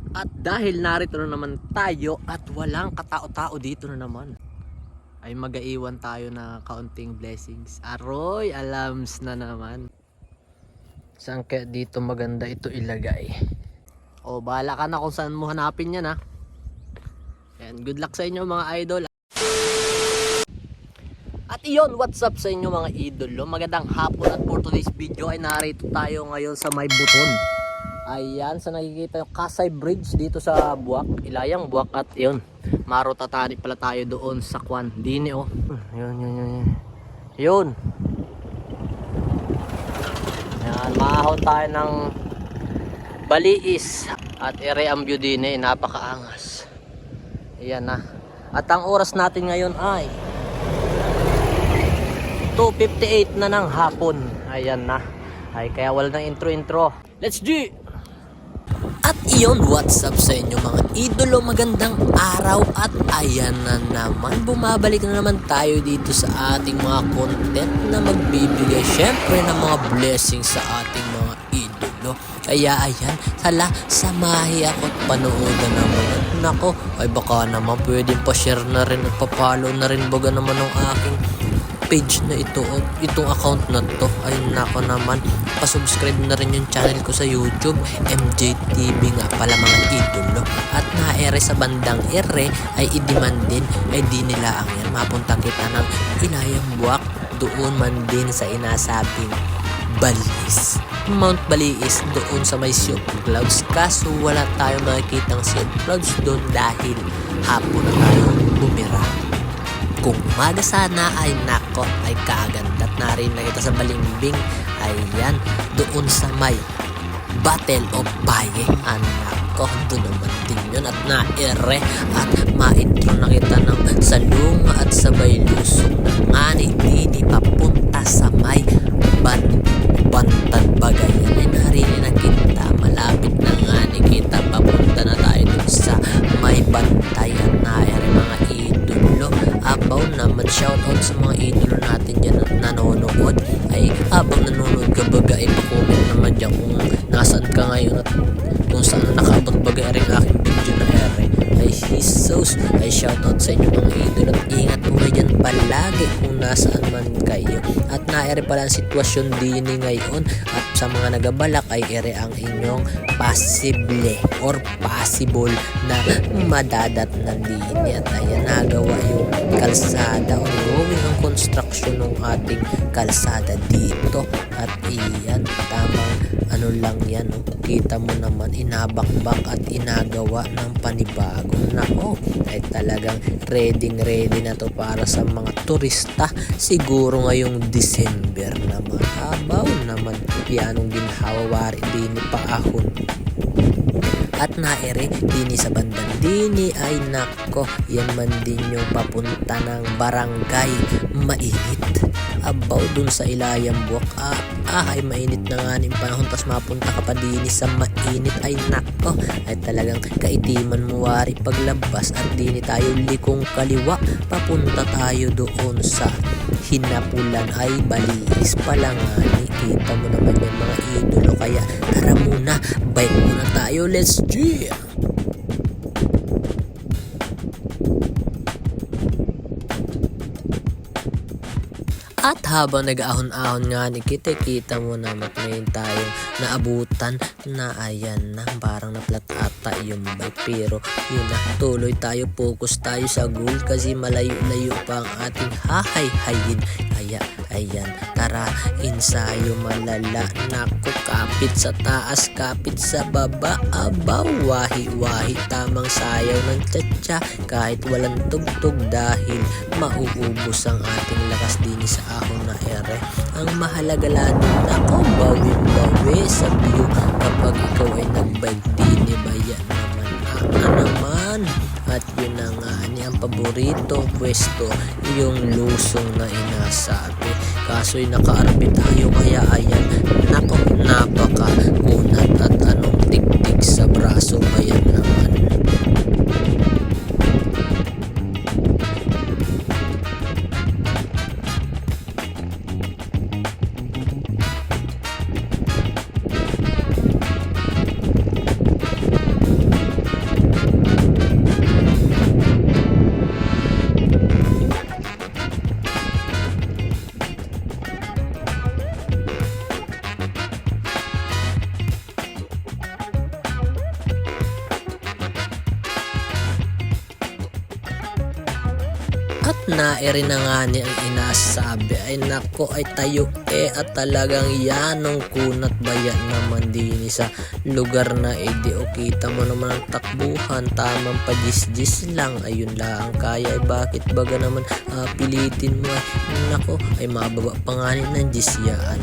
At dahil narito na naman tayo at walang katao-tao dito na naman, ay mag-aiwan tayo na kaunting blessings. Aroy, alams na naman. Saan kaya dito maganda ito ilagay? O, bahala ka na kung saan mo hanapin yan ha. And good luck sa inyo mga idol. At iyon, what's up sa inyo mga idol? Magandang hapon at for today's video ay narito tayo ngayon sa may buton. Ayan, sa nakikita yung Kasay Bridge dito sa Buwak, Ilayang Buwak. At yun, marotatani pala tayo doon sa Kwan Dini oh. Yun. Ayan, mahahon tayo ng Baliis at Ere-Ambyo Dini, napakaangas. Ayan na. At ang oras natin ngayon ay 2:58 na ng hapon. Ayan na. Ay kaya wala nang intro. Let's G! At iyon, what's up sa inyo mga idolo, magandang araw. At ayan na naman, bumabalik na naman tayo dito sa ating mga content na magbibigay syempre ng mga blessings sa ating mga idolo. Kaya ayan, samahi ako at panoodan naman. At nako, ay baka naman pwedeng pa-share na rin at pa-follow na rin baga naman ng aking page na ito o itong account na to. Ay nako naman, pasubscribe na rin yung channel ko sa YouTube, MJTV nga pala mga idolo. At na-ere sa bandang ere ay i-demand din, ay di nila ang yan. Mapunta kita ng Ilayang Buwak, doon man din sa inasabing Baliis, Mount Baliis, doon sa may Sea of Clouds. Kaso wala tayong makikitang Sea of Clouds doon dahil hapon na tayo bumira. Kung umaga sana ay nako ay kaagad at narin na kita sa Balimbing. Ayan, doon sa may Battle of Baye. Nako, doon naman din yun at na-ere at ma-intro na kita ng Salunga at sabay lusong ng ngani dini papunta sa may Bantan Bagayan. Ay narin na kita, malapit na ngani kita, papunta na tayo doon sa may Bantayan. Na-ere mga idolo. Abaw naman, shoutout sa mga idolo natin dyan at nanonood. Ay habang nanonood ka baga ay pa-comment naman dyan kung nasaan ka ngayon at kung saan nakabot baga rin aking video na ere. Ay Jesus, ay shoutout sa inyo mga idolo at ingat po kayo dyan palagi kung nasaan man kayo. At na-ere pala ang sitwasyon din ngayon at sa mga nagabalak ay ere ang inyong possible or possible na madadat na dini. At ayan, nagawa yung kalsada, ongoing ang construction ng ating kalsada dito. At iyan, tamang ano lang yan, no? Kita mo naman, inabakbak at inagawa ng panibago. Nako, ay talagang ready na to para sa mga turista. Siguro ngayong December naman. Abaw naman, yanong ginhawawari din pa ahon. At naere dini sa bandang dini ay nako, yan man din yung papunta ng Barangay Mainit. Abaw dun sa Ilayang Buwak, ay mainit na nga ng panahon, tas mapunta ka pa dini sa mainit. Ay nako, ay talagang kaitiman mo wari paglabas. At dini tayo likong kaliwa, papunta tayo doon sa Hinapulan ay Baliis pala nga ni. Kita mo naman yan mga idolo. Kaya tara muna, bike muna tayo, let's G! At habang nag-ahon-ahon nga ni kita mo naman ngayon tayong naabutan na ayan na parang na-flat ata yung bike. Pero yun na, tuloy tayo, focus tayo sa goal kasi malayo-layo pa ang ating hahay-hayin. Kaya ayan, tara, ensayo malala. Naku, kapit sa taas, kapit sa baba. Abaw, wahi-wahi, tamang sayaw ng tsa-tsa kahit walang tugtog dahil mauubos ang ating lakas din sa ahon na ere. Ang mahalaga lang, nako, bawi-bawi sa view kapag ikaw ay nag-bike din, baya naman. At yun na nga ni ang paborito pwesto, yung lusong na inasabi. Kaso'y nakaarbit tayo kaya ayan, nako, napaka kunat at anong tiktik sa braso, bayan naman. nairi na nga ni ang inasabi ay nako ay tayo at talagang yanong kunat bayan naman din sa lugar na di o kita mo naman ang takbuhan tamang pagis-gis lang ayun lang kaya ay bakit baga naman pilitin mo ay nako ay mababa pa nga ng gisyaan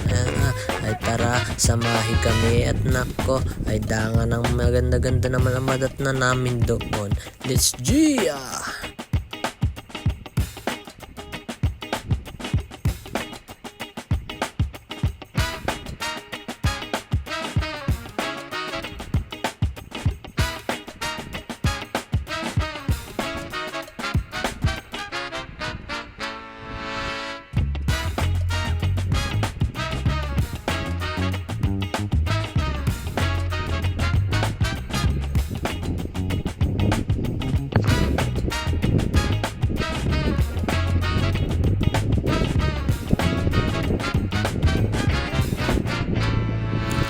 ay tara samahi kami at nako ay danga ng maganda-ganda naman ang madat na namin doon. Let's G!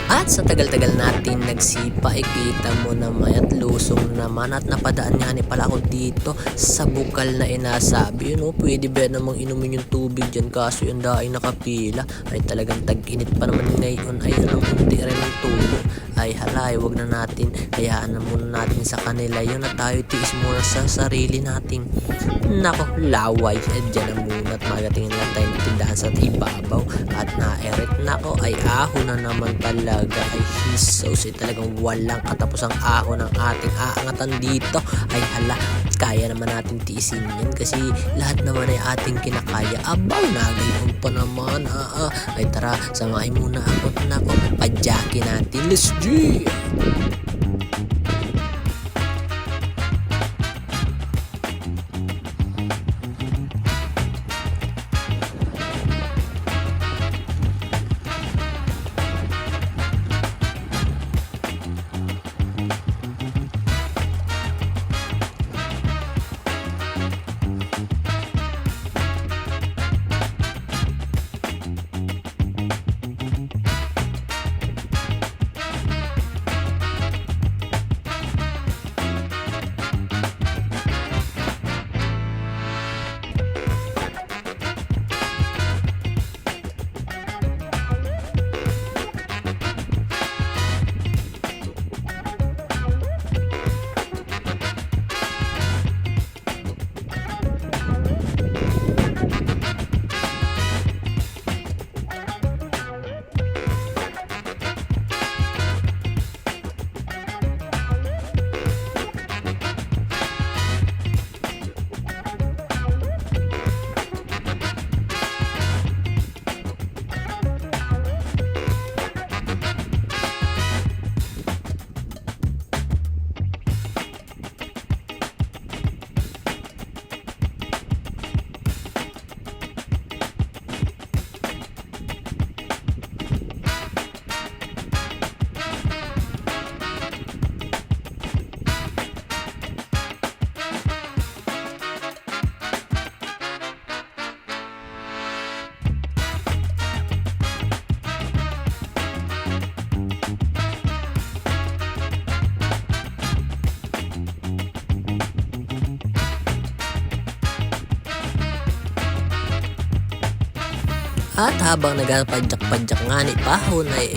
At sa tagal-tagal natin nagsipa, ikita mo naman at lusong naman at napadaan nga ni pala ako dito sa bukal na inasabi. Yun pwede ba namang inumin yung tubig dyan kaso yung daing nakapila ay talagang tag-init pa naman ngayon ay anong hindi rin ang tulo. Ay halay, wag na natin, hayaan na muna natin sa kanila yun at tayo tiis muna sa sarili nating nako, laway. Dyan na muna at magatingin lang tayo tindahan sa ibabaw at naeret nako ay ahon na naman talaga ay hisos ay talagang walang katapusang ahon ng ating aangatan dito ay hala, kaya naman natin tiisin yan kasi lahat naman ay ating kinakaya abaw nagayon pa naman ay tara, samahin muna ako nako, padjaki natin, let's G! At habang nagapadyak-padyak nga ni Pahon ay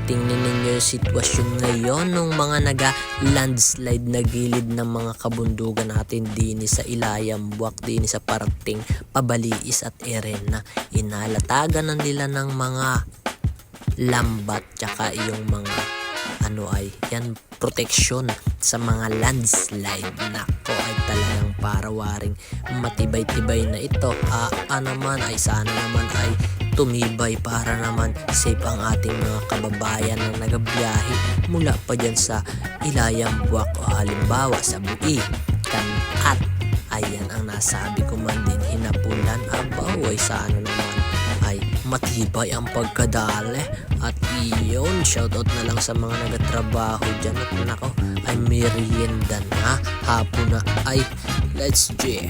tingnan ninyo yung sitwasyon ngayon ng mga landslide na gilid ng mga kabundugan natin din sa Ilayam Buwak, din sa Parating, Pabaliis at na inalatagan na nila ng mga lambat tsaka yung mga proteksyon sa mga landslide. Nako ay talagang parawaring matibay-tibay na ito. Naman ay sana naman ay tumibay para naman safe ang ating mga kababayan na nagabiyahe mula pa dyan sa Ilayam Buwak o halimbawa sa Bui, Kanat. Ayan ang nasabi ko man din hinapulan. Abaw ay sana naman ay matibay ang pagkadali. At iyon, shoutout na lang sa mga nagatrabaho dyan at nako ay merienda na hapon na ay let's G.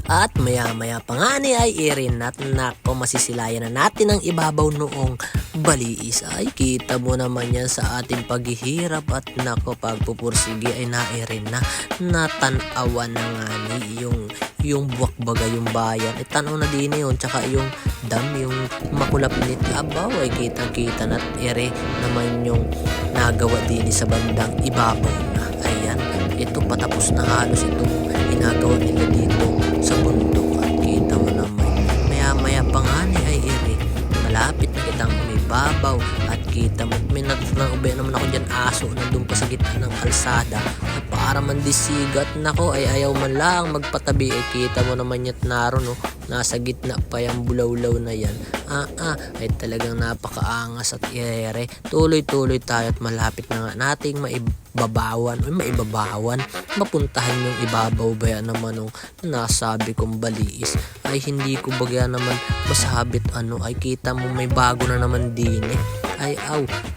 At maya-maya pa nga ni ay irin at nako masisilayan na natin ang ibabaw noong baliis. Ay kita mo naman yan sa ating paghihirap at nako pagpupursige ay nairin na natanawan na nga ni yung buwakbaga yung bayan. Tanaw na din yun tsaka yung dam yung makulap nit abaw ay kita-kita na ere naman yung nagawa din sa bandang ibabaw na. Ayan, ito patapos na halos itong ginagawa nila dito sa bundok at kita mo naman maya pa nga ni ay ere malapit na kitang umibabaw at kita mo may natanaubay naman ako dyan aso nandun pa sa gitna ng kalsada at para man disigat nako ay ayaw man lang magpatabi ay kita mo naman yat naroon no nasa gitna pa yung bulawlaw na yan ay talagang napakaangas at ere tuloy tayo at malapit na nga nating maibabawan mapuntahan yung ibabaw ba naman nung nasabi kong baliis ay hindi ko bagya naman masabit ay kita mo may bago na naman din ay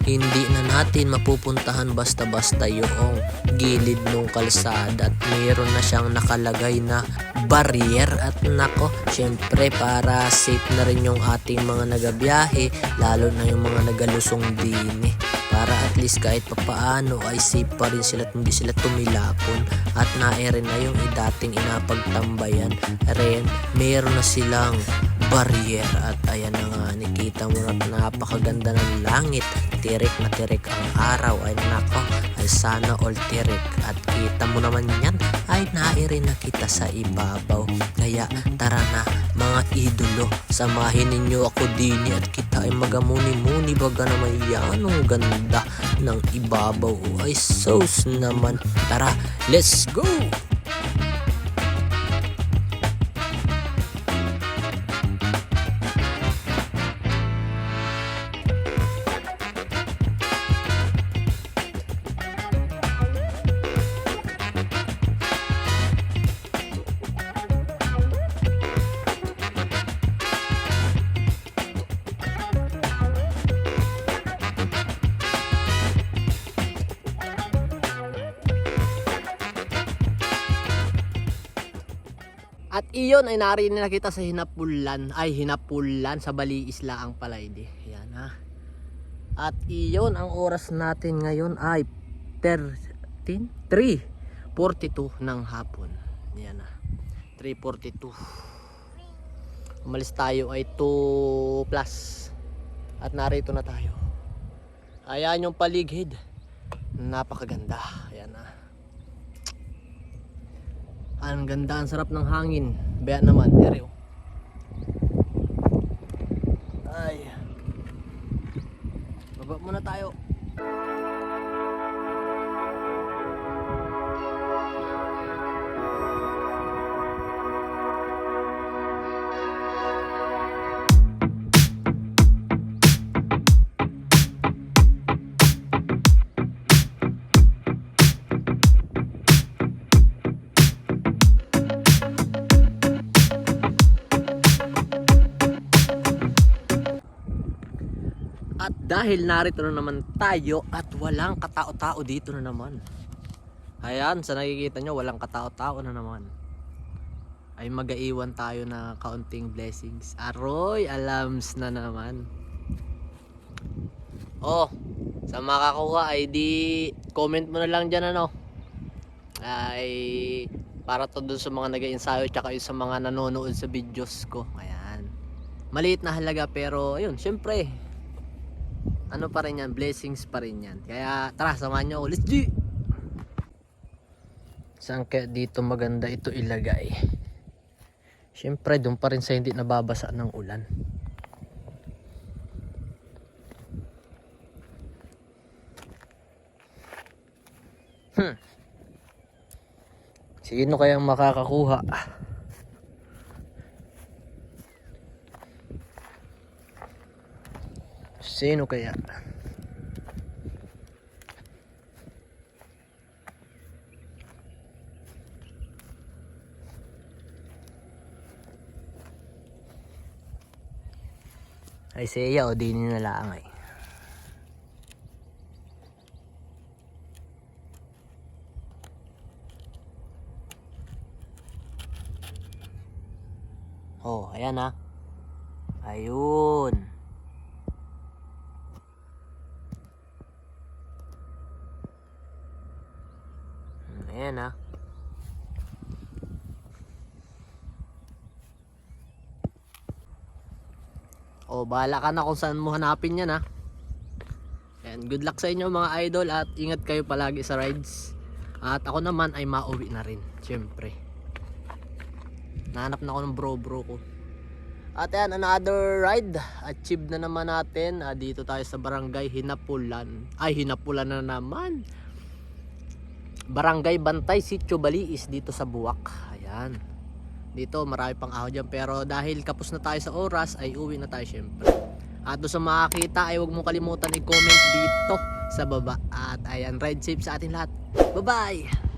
hindi na natin mapupuntahan basta-basta yung gilid ng kalsada at mayroon na siyang nakalagay na barrier at nako syempre para safe na rin yung ating mga nagabiyahe lalo na yung mga nagalusong din para at least kahit papaano ay safe pa rin sila at hindi sila tumilapon at naere na yung dating inapagtambayan rin mayroon na silang barrier at ayan na nga nakita mo na napakaganda ng langit tirik na tirik ang araw ay nako ay sana all tirik at kita mo naman yan ay naire na kita sa ibabaw kaya tara na mga idolo samahin ninyo ako din at kita ay magamuni-muni baga naman yan ang ganda ng ibabaw ay sauce naman tara let's go. At iyon ay narinig na kita sa hinapulan sa Baliis laang palay di. Yan ha. At iyon ang oras natin ngayon ay 3:42 ng hapon. Yan ha. 3:42. Umalis tayo ay 2 plus. At narito na tayo. Ayan yung paligid. Napakaganda. Yan ha. Ang ganda, ang sarap ng hangin. Baya naman, ereo. Ay. Baba muna tayo. At dahil narito na naman tayo at walang katao-tao dito na naman. Ayan, sa nakikita nyo walang katao-tao na naman. Ay mag-aiwan tayo na kaunting blessings. Aroy, alams na naman. Oh, sa makakuha ay di comment mo na lang dyan ay para to dun sa mga nag-ensayo tsaka sa mga nanonood sa videos ko. Ayan. Maliit na halaga pero ayun, syempre pa rin yan, blessings pa rin yan. Kaya tara, samahan nyo ako. Let's go! Saan kaya dito maganda ito ilagay? Siyempre, doon pa rin sa hindi nababasa ng ulan. Sino kayang makakakuha? Sino kaya? Ay siya o di nila lang ay. Oh, ayan ha. Ayun. Ayan ha. Oh, bahala ka na kung saan mo hanapin yan ha. And good luck sa inyo mga idol at ingat kayo palagi sa rides. At ako naman ay mauwi na rin, syempre. Nahanap na ako ng bro ko. At yan, another ride. Achieve na naman natin. Dito tayo sa Barangay Hinapulan. Ay, Hinapulan na naman. Barangay Bantay, Sitio Baliis dito sa Buwak. Ayan. Dito marami pang ahon dyan. Pero dahil kapos na tayo sa oras, ay uwi na tayo syempre. At doon sa makakita ay huwag mo kalimutan i-comment dito sa baba. At ayan, ride safe sa atin lahat. Bye-bye!